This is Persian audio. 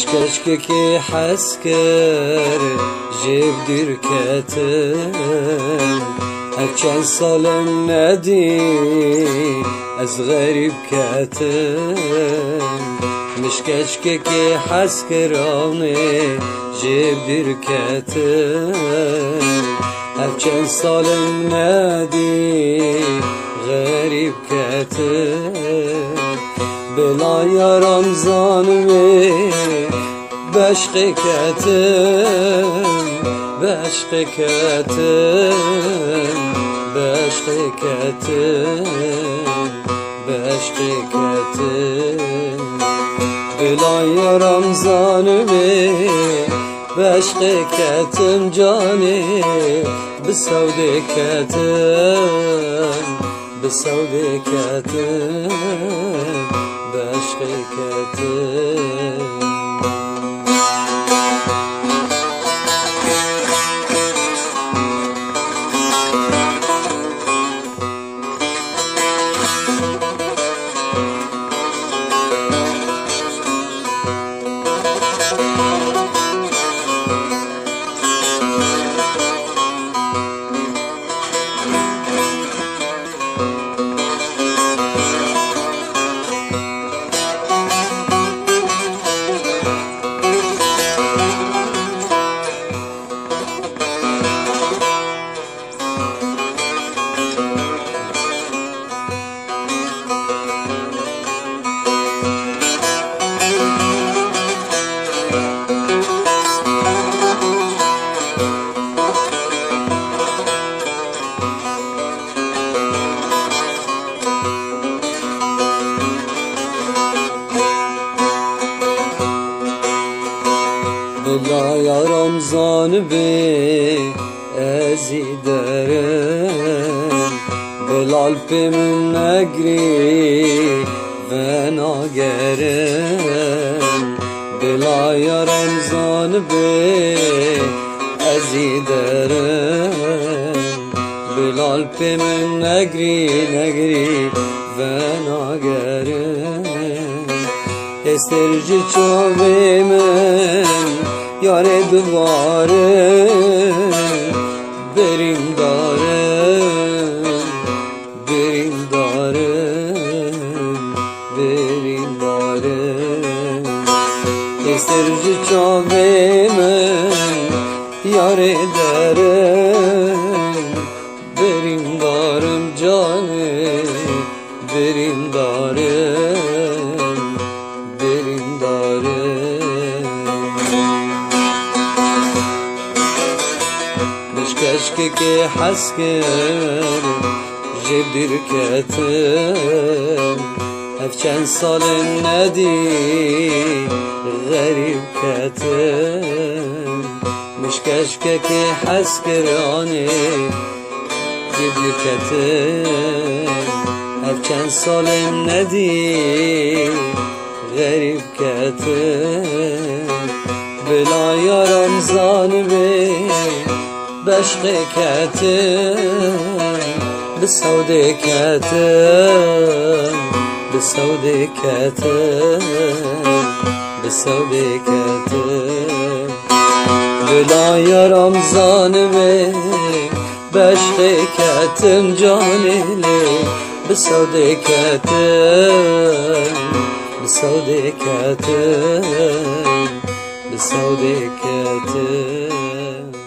مش كشككي حسكر جيب دركتن هرچند سالم ندی از غریب کتن مش كشككي حسكرانه جيب دركتن هرچند سالم ندی غریب کتن بلا یارم زانوی بشق کتن بشق کتن بشق کتن بشق کتن بلا یارم زانوی بشق کتن جانی بسود کتن بسود کتن بشق کتن بلا یارم زان به ازی درم بلال پیمون نگری و ناگرم بلا یارم زان به ازی درم بلال پیمون نگری و ناگرم استرجی چوبی من یار دواره بریم دارم بریم دارم بریم دارم استرجی چوبی من یار دارم بریم دارم جانه بریم دارم بریم دارم مش كشككي حسكر جيب دركتن هفچند سال ندی غریب کتن مش كشككي حسكرانه جيب دركتن هفچند سال ندی غریب کتن بلا یارم زانوی بشق کتن بسود کتن بسود کتن بسود کتن بلا یارم زانوی بشق کتن جانیلی بسود کتن بسود کتن بسود کتن